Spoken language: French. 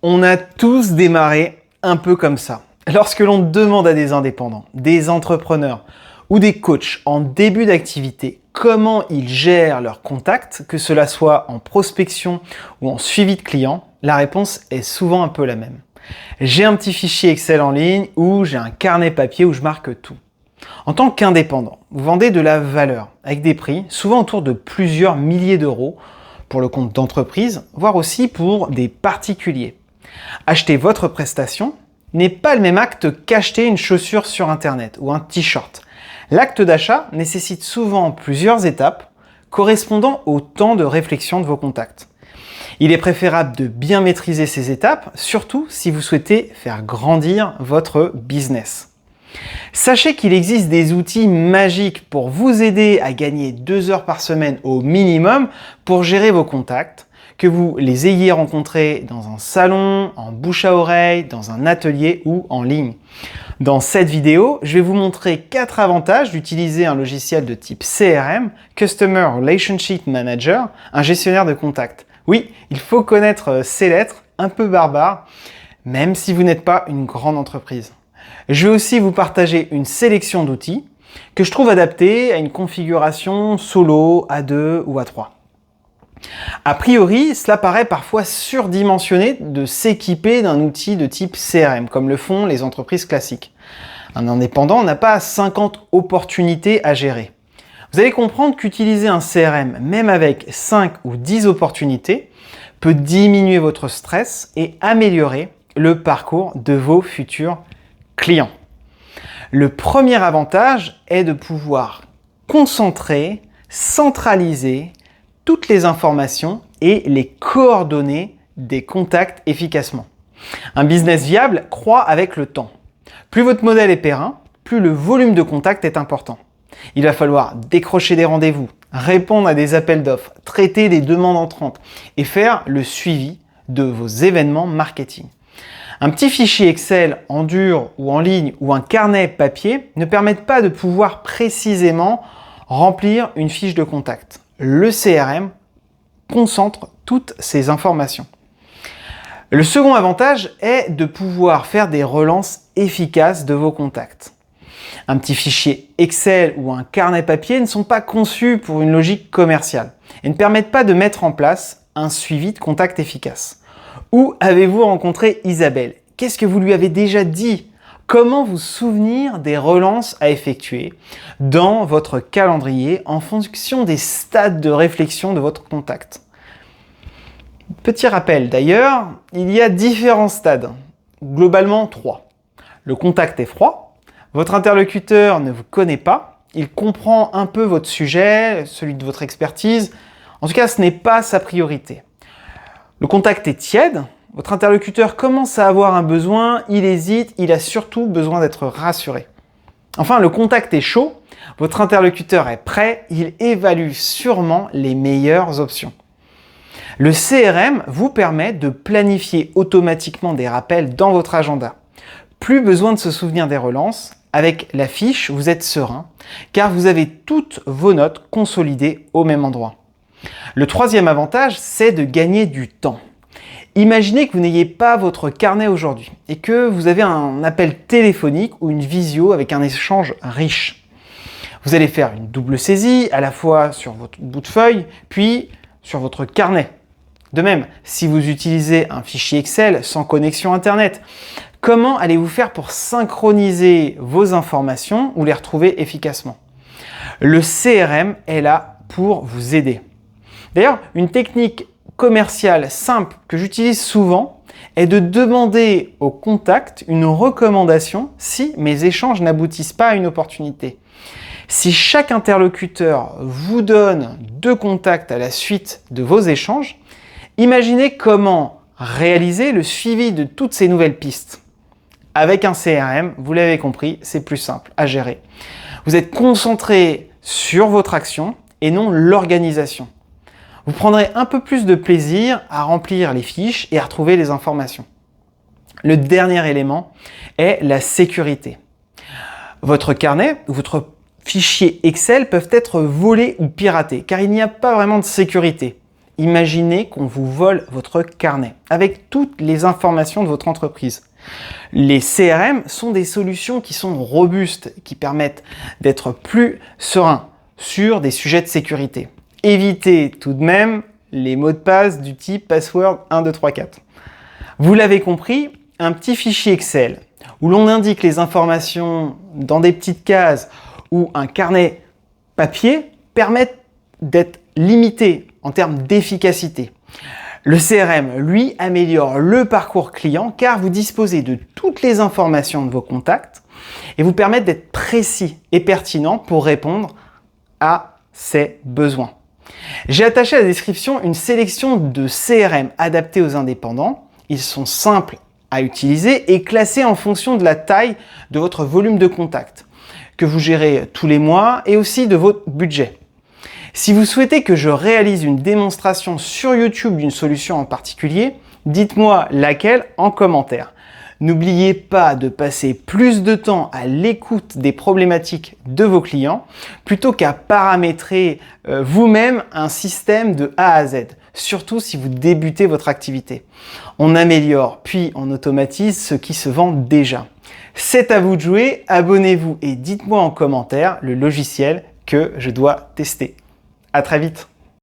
On a tous démarré un peu comme ça. Lorsque l'on demande à des indépendants, des entrepreneurs ou des coachs en début d'activité comment ils gèrent leurs contacts, que cela soit en prospection ou en suivi de clients, la réponse est souvent un peu la même. J'ai un petit fichier Excel en ligne ou j'ai un carnet papier où je marque tout. En tant qu'indépendant, vous vendez de la valeur avec des prix souvent autour de plusieurs milliers d'euros pour le compte d'entreprise, voire aussi pour des particuliers. Acheter votre prestation n'est pas le même acte qu'acheter une chaussure sur Internet ou un t-shirt. L'acte d'achat nécessite souvent plusieurs étapes correspondant au temps de réflexion de vos contacts. Il est préférable de bien maîtriser ces étapes, surtout si vous souhaitez faire grandir votre business. Sachez qu'il existe des outils magiques pour vous aider à gagner 2 heures par semaine au minimum pour gérer vos contacts, que vous les ayez rencontrés dans un salon, en bouche à oreille, dans un atelier ou en ligne. Dans cette vidéo, je vais vous montrer 4 avantages d'utiliser un logiciel de type CRM, Customer Relationship Manager, un gestionnaire de contacts. Oui, il faut connaître ces lettres un peu barbares, même si vous n'êtes pas une grande entreprise. Je vais aussi vous partager une sélection d'outils que je trouve adaptés à une configuration solo, à 2 ou à 3. A priori, cela paraît parfois surdimensionné de s'équiper d'un outil de type CRM, comme le font les entreprises classiques. Un indépendant n'a pas 50 opportunités à gérer. Vous allez comprendre qu'utiliser un CRM, même avec 5 ou 10 opportunités, peut diminuer votre stress et améliorer le parcours de vos futurs clients. Le premier avantage est de pouvoir concentrer, centraliser toutes les informations et les coordonnées des contacts efficacement. Un business viable croît avec le temps. Plus votre modèle est périn, plus le volume de contacts est important. Il va falloir décrocher des rendez-vous, répondre à des appels d'offres, traiter des demandes entrantes et faire le suivi de vos événements marketing. Un petit fichier Excel en dur ou en ligne ou un carnet papier ne permettent pas de pouvoir précisément remplir une fiche de contact. Le CRM concentre toutes ces informations. Le second avantage est de pouvoir faire des relances efficaces de vos contacts. Un petit fichier Excel ou un carnet papier ne sont pas conçus pour une logique commerciale et ne permettent pas de mettre en place un suivi de contact efficace. Où avez-vous rencontré Isabelle? Qu'est-ce que vous lui avez déjà dit? Comment vous souvenir des relances à effectuer dans votre calendrier en fonction des stades de réflexion de votre contact? Petit rappel d'ailleurs, il y a différents stades, globalement 3. Le contact est froid, votre interlocuteur ne vous connaît pas, il comprend un peu votre sujet, celui de votre expertise, en tout cas ce n'est pas sa priorité. Le contact est tiède, votre interlocuteur commence à avoir un besoin, il hésite, il a surtout besoin d'être rassuré. Enfin, le contact est chaud, votre interlocuteur est prêt, il évalue sûrement les meilleures options. Le CRM vous permet de planifier automatiquement des rappels dans votre agenda. Plus besoin de se souvenir des relances, avec la fiche, vous êtes serein, car vous avez toutes vos notes consolidées au même endroit. Le troisième avantage, c'est de gagner du temps. Imaginez que vous n'ayez pas votre carnet aujourd'hui et que vous avez un appel téléphonique ou une visio avec un échange riche. Vous allez faire une double saisie, à la fois sur votre bout de feuille, puis sur votre carnet. De même, si vous utilisez un fichier Excel sans connexion Internet, comment allez-vous faire pour synchroniser vos informations ou les retrouver efficacement? Le CRM est là pour vous aider. D'ailleurs, une technique commerciale simple que j'utilise souvent est de demander au contact une recommandation si mes échanges n'aboutissent pas à une opportunité. Si chaque interlocuteur vous donne 2 contacts à la suite de vos échanges, imaginez comment réaliser le suivi de toutes ces nouvelles pistes. Avec un CRM, vous l'avez compris, c'est plus simple à gérer. Vous êtes concentré sur votre action et non l'organisation. Vous prendrez un peu plus de plaisir à remplir les fiches et à retrouver les informations. Le dernier élément est la sécurité. Votre carnet ou votre fichier Excel peuvent être volés ou piratés car il n'y a pas vraiment de sécurité. Imaginez qu'on vous vole votre carnet avec toutes les informations de votre entreprise. Les CRM sont des solutions qui sont robustes, qui permettent d'être plus serein sur des sujets de sécurité. Évitez tout de même les mots de passe du type password 1, 2, 3, 4. Vous l'avez compris, un petit fichier Excel où l'on indique les informations dans des petites cases ou un carnet papier permettent d'être limité en termes d'efficacité. Le CRM, lui, améliore le parcours client car vous disposez de toutes les informations de vos contacts et vous permettent d'être précis et pertinent pour répondre à ses besoins. J'ai attaché à la description une sélection de CRM adaptés aux indépendants. Ils sont simples à utiliser et classés en fonction de la taille de votre volume de contact que vous gérez tous les mois et aussi de votre budget. Si vous souhaitez que je réalise une démonstration sur YouTube d'une solution en particulier, dites-moi laquelle en commentaire. N'oubliez pas de passer plus de temps à l'écoute des problématiques de vos clients plutôt qu'à paramétrer vous-même un système de A à Z, surtout si vous débutez votre activité. On améliore puis on automatise ce qui se vend déjà. C'est à vous de jouer, abonnez-vous et dites-moi en commentaire le logiciel que je dois tester. À très vite.